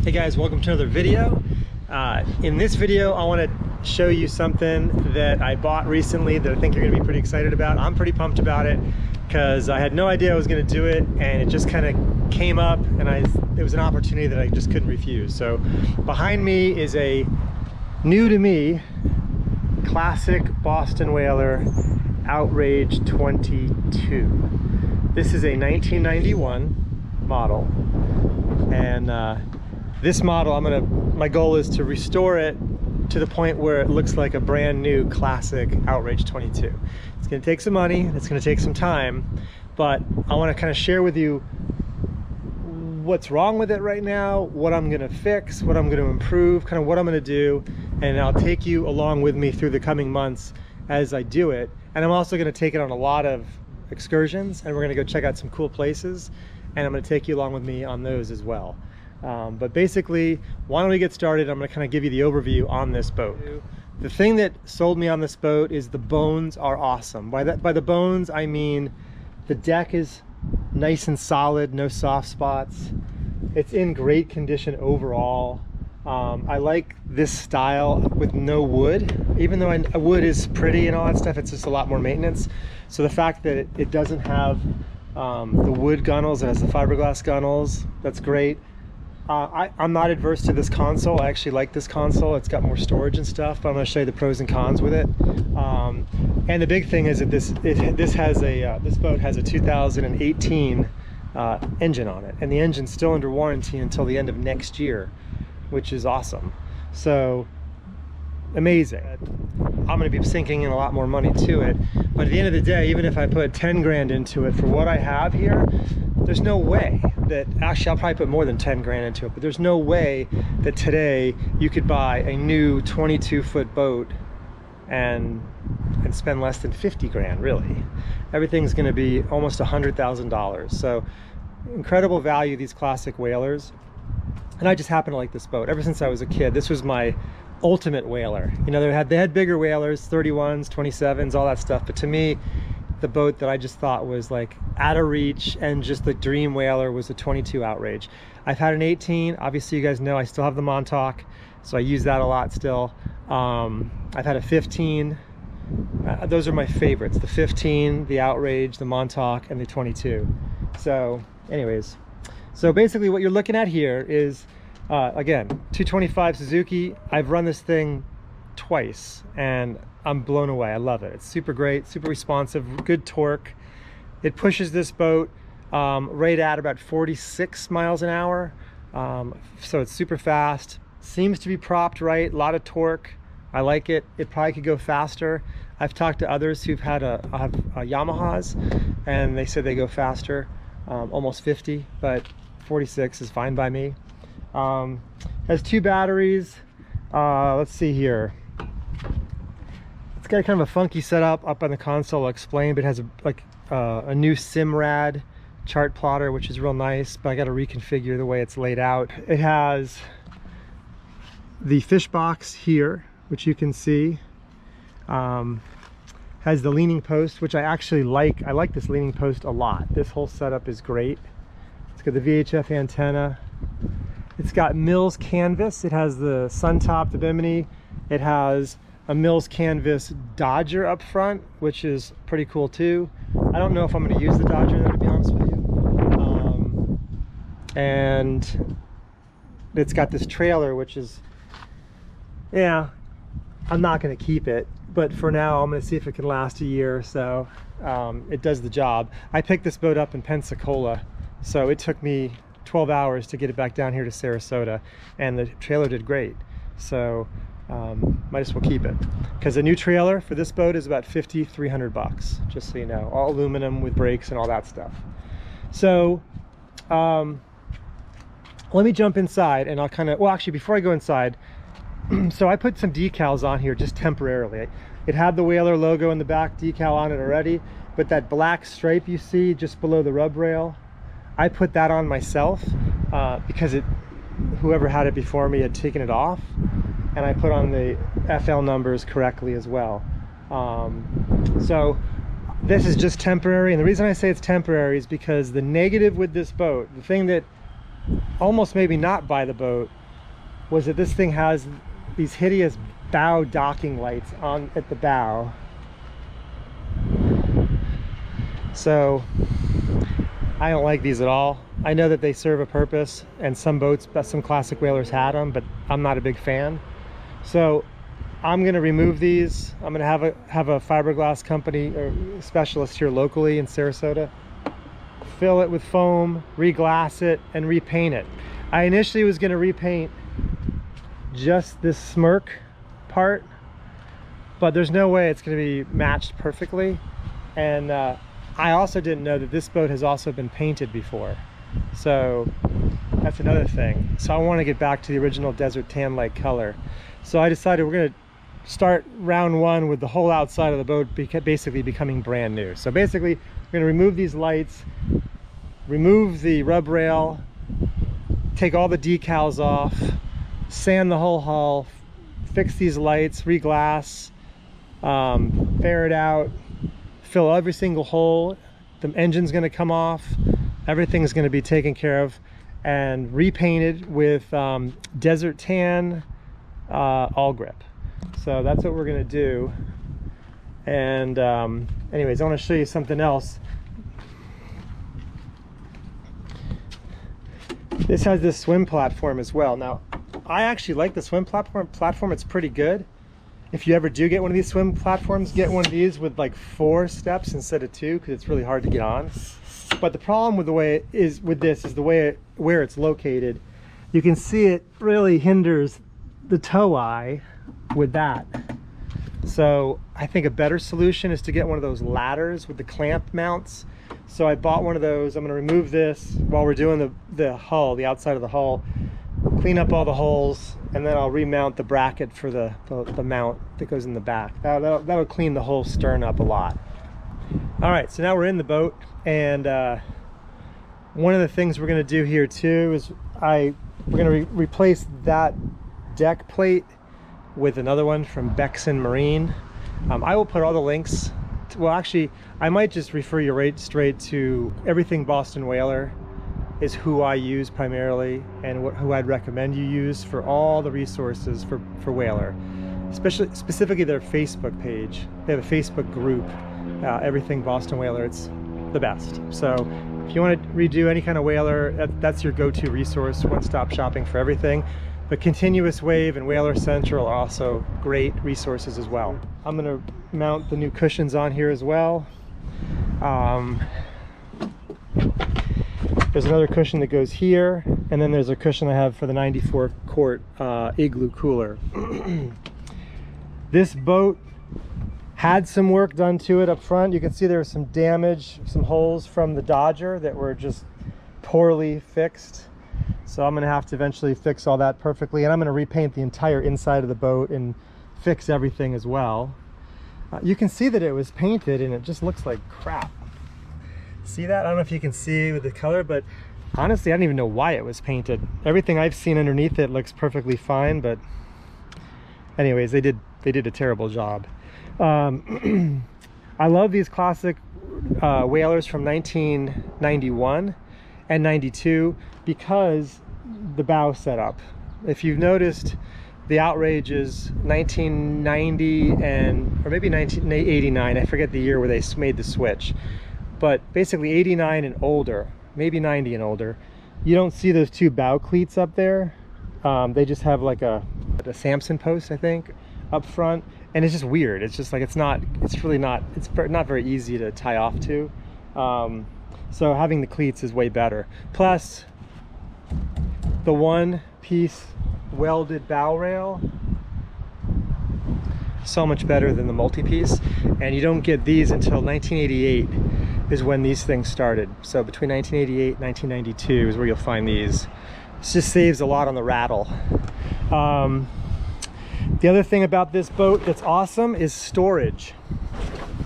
Hey guys, welcome to another video. In this video, I want to show you something that I bought recently that I think you're going to be pretty excited about. I'm pretty pumped about it because I had no idea I was going to do it, and it just kind of came up, and it was an opportunity that I just couldn't refuse. So behind me is a new to me classic Boston Whaler Outrage 22. This is a 1991 model, and this model, my goal is to restore it to the point where it looks like a brand new classic Outrage 22. It's gonna take some money, it's gonna take some time, but I wanna kind of share with you what's wrong with it right now, what I'm gonna fix, what I'm gonna improve, kind of what I'm gonna do, and I'll take you along with me through the coming months as I do it. And I'm also gonna take it on a lot of excursions, and we're gonna go check out some cool places, and I'm gonna take you along with me on those as well. But basically, why don't we get started? I'm going to kind of give you the overview on this boat. The thing that sold me on this boat is the bones are awesome. By the bones, I mean the deck is nice and solid, no soft spots. It's in great condition overall. I like this style with no wood. Even though wood is pretty and all that stuff, it's just a lot more maintenance. So the fact that it doesn't have the wood gunnels, it has the fiberglass gunnels, that's great. I'm not adverse to this console. I actually like this console. It's got more storage and stuff, but I'm going to show you the pros and cons with it. And the big thing is that this boat has a 2018 engine on it, and the engine's still under warranty until the end of next year, which is awesome. So amazing. I'm going to be sinking in a lot more money to it, but at the end of the day, even if I put 10 grand into it for what I have here, there's no way that, actually I'll probably put more than 10 grand into it, but there's no way that today you could buy a new 22-foot boat and spend less than 50 grand, really. Everything's going to be almost $100,000. So incredible value, these classic whalers. And I just happen to like this boat. Ever since I was a kid, this was my ultimate whaler. You know, they had bigger whalers, 31s, 27s, all that stuff, but to me, the boat that I just thought was like out of reach and just the dream whaler was the 22 Outrage. I've had an 18, obviously you guys know I still have the Montauk, so I use that a lot still. I've had a 15, those are my favorites, the 15, the Outrage, the Montauk, and the 22. So anyways, so basically what you're looking at here is, again, 225 Suzuki. I've run this thing twice and I'm blown away. I love it. It's super great, super responsive, good torque. It pushes this boat right at about 46 miles an hour. So it's super fast. Seems to be propped right, a lot of torque. I like it. It probably could go faster. I've talked to others who've had Yamahas, and they said they go faster, almost 50, but 46 is fine by me. Has 2 batteries. Let's see here. It's got kind of a funky setup up on the console, I'll explain, but it has a new Simrad chart plotter, which is real nice, but I got to reconfigure the way it's laid out. It has the fish box here, which you can see. Has the leaning post, which I actually like. I like this leaning post a lot. This whole setup is great. It's got the VHF antenna. It's got Mills canvas. It has the Suntop, the Bimini. It has a Mills canvas Dodger up front, which is pretty cool too. I don't know if I'm going to use the Dodger though, to be honest with you. And it's got this trailer, which is, yeah, I'm not going to keep it, but for now I'm going to see if it can last a year or so. It does the job. I picked this boat up in Pensacola, so it took me 12 hours to get it back down here to Sarasota, and the trailer did great. So might as well keep it, because a new trailer for this boat is about $5,300, just so you know, all aluminum with brakes and all that stuff. So let me jump inside, and I'll kind of, well, actually before I go inside, so I put some decals on here just temporarily. It had the Whaler logo in the back decal on it already, but that black stripe you see just below the rub rail, I put that on myself because whoever had it before me had taken it off, and I put on the FL numbers correctly as well. So this is just temporary, and the reason I say it's temporary is because the negative with this boat, the thing that almost maybe not buy the boat was that this thing has these hideous bow docking lights on at the bow. So I don't like these at all. I know that they serve a purpose, and some boats, some classic whalers had them, but I'm not a big fan. So I'm going to remove these. I'm going to have a fiberglass company or specialist here locally in Sarasota fill it with foam, re-glass it, and repaint it. I initially was going to repaint just this smirk part, but there's no way it's going to be matched perfectly. And I also didn't know that this boat has also been painted before, so that's another thing. So I want to get back to the original desert tan like color. So I decided we're going to start round one with the whole outside of the boat basically becoming brand new. So basically we're going to remove these lights, remove the rub rail, take all the decals off, sand the whole hull, fix these lights, re-glass, ferret out, fill every single hole. The engine's going to come off, everything's going to be taken care of and repainted with desert tan all grip. So that's what we're going to do. And anyways, I want to show you something else. This has this swim platform as well. Now I actually like the swim platform. It's pretty good. If you ever do get one of these swim platforms, get one of these with like 4 steps instead of 2, because it's really hard to get on. But the problem with the way it is with this is the way where it's located. You can see it really hinders the tow eye with that. So I think a better solution is to get one of those ladders with the clamp mounts. So I bought one of those. I'm going to remove this while we're doing the hull, the outside of the hull, clean up all the holes, and then I'll remount the bracket for the mount that goes in the back. That'll clean the whole stern up a lot. All right, so now we're in the boat, and one of the things we're going to do here too is we're going to replace that deck plate with another one from Bexon Marine. I will put all the links well, actually I might just refer you right straight to Everything Boston Whaler is who I use primarily, and who I'd recommend you use for all the resources for Whaler, specifically their Facebook page. They have a Facebook group, Everything Boston Whaler. It's the best. So if you want to redo any kind of whaler, that's your go-to resource, one-stop shopping for everything. But ContinuousWave and WhalerCentral are also great resources as well. I'm going to mount the new cushions on here as well. There's another cushion that goes here, and then there's a cushion I have for the 94 quart igloo cooler. This boat had some work done to it up front. You can see there was some damage, some holes from the Dodger that were just poorly fixed. So I'm going to have to eventually fix all that perfectly, and I'm going to repaint the entire inside of the boat and fix everything as well. You can see that it was painted and it just looks like crap. See that? I don't know if you can see with the color, but honestly I don't even know why it was painted. Everything I've seen underneath it looks perfectly fine, but anyways, they did a terrible job. I love these classic whalers from 1991 and 92 because the bow setup. If you've noticed, the Outrage is 1990 or maybe 1989, I forget the year where they made the switch, but basically 89 and older, maybe 90 and older. You don't see those 2 bow cleats up there. They just have like a Samson post, I think, up front, and it's just weird. It's just like it's not very easy to tie off to. So having the cleats is way better. Plus, the one-piece welded bow rail, so much better than the multi-piece, and you don't get these until 1988 is when these things started. So between 1988 and 1992 is where you'll find these. This just saves a lot on the rattle. The other thing about this boat that's awesome is storage.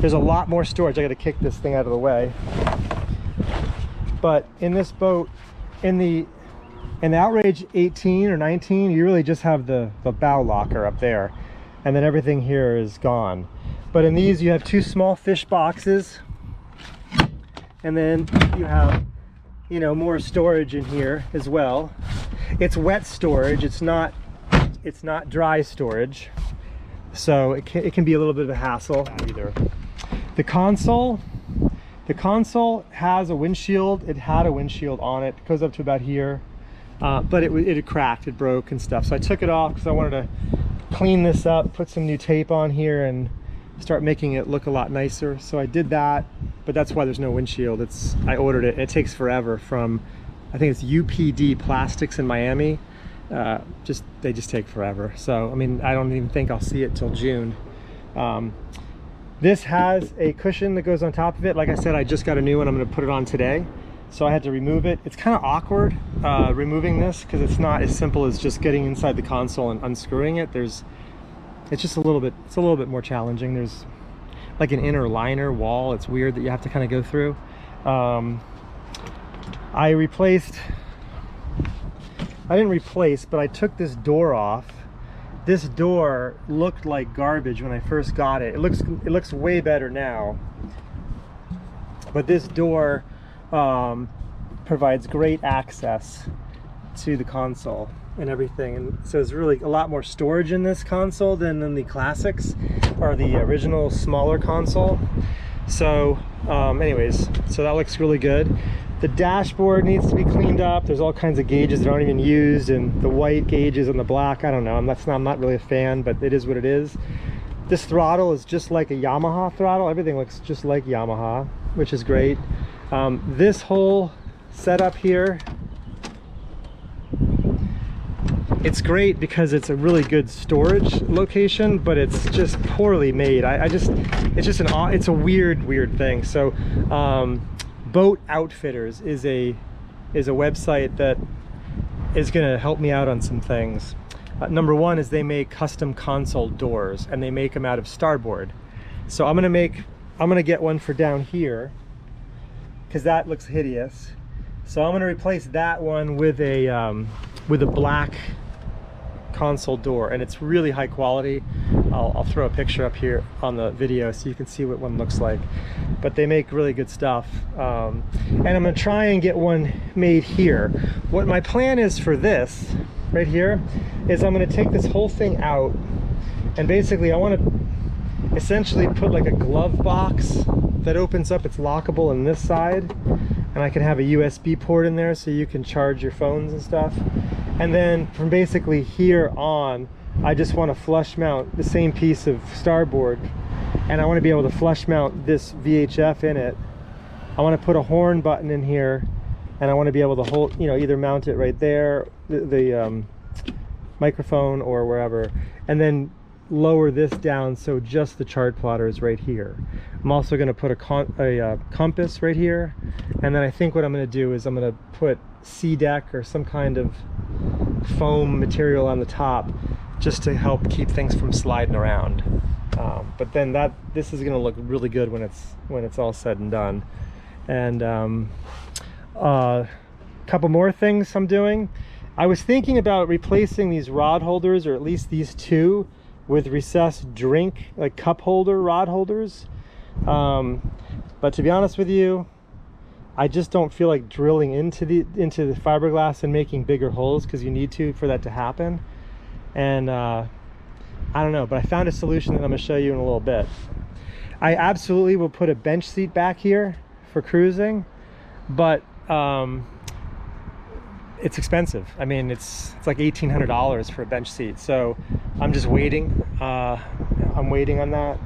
There's a lot more storage. I got to kick this thing out of the way. But in this boat, in the Outrage 18 or 19, you really just have the bow locker up there, and then everything here is gone. But in these, you have 2 small fish boxes, and then you have you know, more storage in here as well. It's wet storage, it's not dry storage, so it can be a little bit of a hassle either. The console has a windshield. It had a windshield on it. It goes up to about here, but it had cracked, it broke and stuff. So I took it off because I wanted to clean this up, put some new tape on here, and start making it look a lot nicer. So I did that, but that's why there's no windshield. I ordered it, and it takes forever from, I think it's UPD Plastics in Miami. They just take forever. So, I mean, I don't even think I'll see it till June. This has a cushion that goes on top of it. Like I said, I just got a new one. I'm going to put it on today. So I had to remove it. It's kind of awkward removing this because it's not as simple as just getting inside the console and unscrewing it. It's just a little bit more challenging. There's like an inner liner wall. It's weird that you have to kind of go through. I didn't replace, but I took this door off. This door looked like garbage when I first got it. It looks way better now. But this door provides great access to the console and everything, and so there's really a lot more storage in this console than in the Classics or the original smaller console. So anyways, so that looks really good. The dashboard needs to be cleaned up. There's all kinds of gauges that aren't even used, and the white gauges and the black, I don't know, I'm not really a fan, but it is what it is. This throttle is just like a Yamaha throttle. Everything looks just like Yamaha, which is great. This whole setup here, it's great because it's a really good storage location, but it's just poorly made. It's a weird thing. So Boat Outfitters is a website that is going to help me out on some things. Number one is they make custom console doors, and they make them out of starboard. So I'm gonna get one for down here because that looks hideous. So I'm gonna replace that one with a black console door, and it's really high quality. I'll throw a picture up here on the video so you can see what one looks like, but they make really good stuff. And I'm gonna try and get one made here. What my plan is for this right here is I'm gonna take this whole thing out, and basically I want to essentially put like a glove box that opens up. It's lockable on this side, and I can have a USB port in there so you can charge your phones and stuff. And then from basically here on, I just want to flush mount the same piece of starboard, and I want to be able to flush mount this VHF in it. I want to put a horn button in here, and I want to be able to hold, you know, either mount it right there, the microphone, or wherever, and then lower this down so just the chart plotter is right here. I'm also going to put a compass right here, and then I think what I'm going to do is I'm going to put C-deck or some kind of foam material on the top just to help keep things from sliding around. But then this is going to look really good when it's all said and done. And a couple more things I'm doing. I was thinking about replacing these rod holders, or at least these two, with recessed drink, like cup holder rod holders. But to be honest with you, I just don't feel like drilling into the fiberglass and making bigger holes, because you need to for that to happen. And I don't know, but I found a solution that I'm going to show you in a little bit. I absolutely will put a bench seat back here for cruising, but it's expensive. I mean, it's like $1,800 for a bench seat. So I'm just waiting. I'm waiting on that.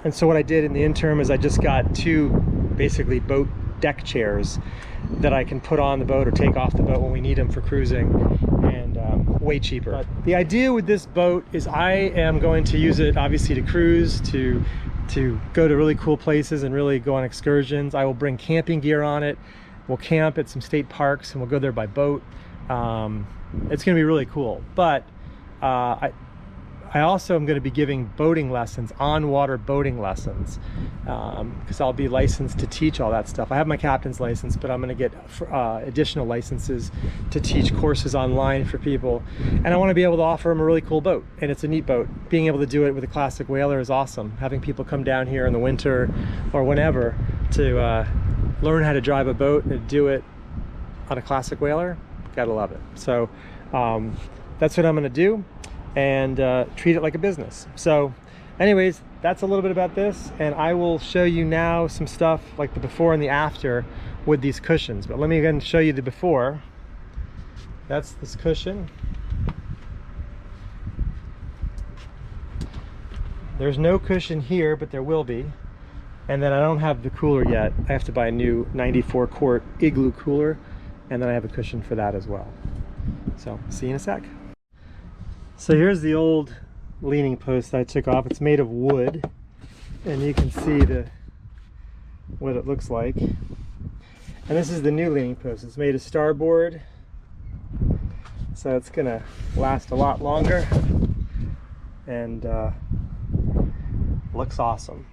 And so what I did in the interim is I just got two basically boat deck chairs that I can put on the boat or take off the boat when we need them for cruising, and way cheaper. But the idea with this boat is I am going to use it obviously to cruise, to go to really cool places and really go on excursions. I will bring camping gear on it. We'll camp at some state parks and we'll go there by boat. It's gonna be really cool. But I also am going to be giving boating lessons, on-water boating lessons, because I'll be licensed to teach all that stuff. I have my captain's license, but I'm going to get additional licenses to teach courses online for people. And I want to be able to offer them a really cool boat, and it's a neat boat. Being able to do it with a Classic Whaler is awesome. Having people come down here in the winter or whenever to learn how to drive a boat and do it on a classic whaler, gotta love it. So that's what I'm gonna do, and treat it like a business. So anyways, that's a little bit about this, and I will show you now some stuff like the before and the after with these cushions. But let me again show you the before. That's this cushion. There's no cushion here, but there will be. And then I don't have the cooler yet. I have to buy a new 94 quart igloo cooler, and then I have a cushion for that as well. So see you in a sec. So here's the old leaning post I took off. It's made of wood, and you can see what it looks like. And this is the new leaning post. It's made of starboard, so it's gonna last a lot longer, and looks awesome.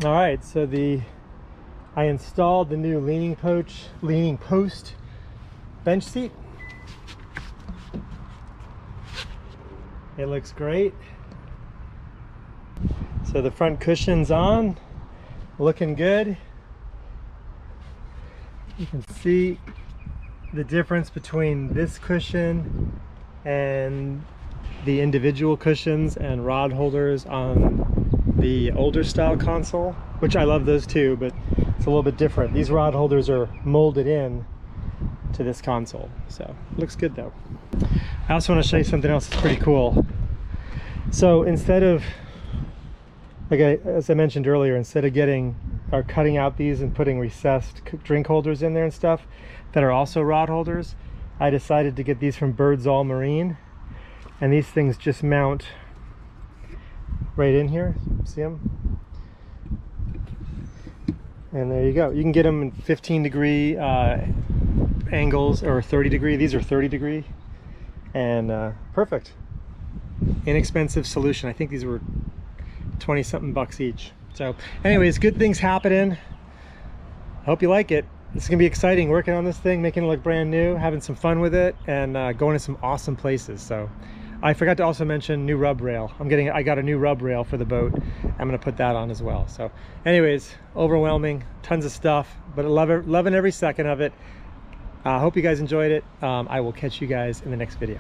All right, so I installed the new leaning post bench seat. It looks great. So the front cushion's on, looking good. You can see the difference between this cushion and the individual cushions and rod holders on the older style console, which I love those too, but it's a little bit different. These rod holders are molded in to this console, so looks good though. I also want to show you something else that's pretty cool. So instead of, as I mentioned earlier, instead of cutting out these and putting recessed drink holders in there and stuff that are also rod holders, I decided to get these from Birdsall Marine, and these things just mount right in here. See them? And there you go. You can get them in 15-degree angles or 30-degree. These are 30-degree, and perfect. Inexpensive solution. I think these were 20-something bucks each. So anyways, good things happening. Hope you like it. It's gonna be exciting working on this thing, making it look brand new, having some fun with it, and going to some awesome places. So I forgot to also mention new rub rail. I got a new rub rail for the boat. I'm gonna put that on as well. So anyways, overwhelming, tons of stuff, but loving every second of it. I hope you guys enjoyed it. I will catch you guys in the next video.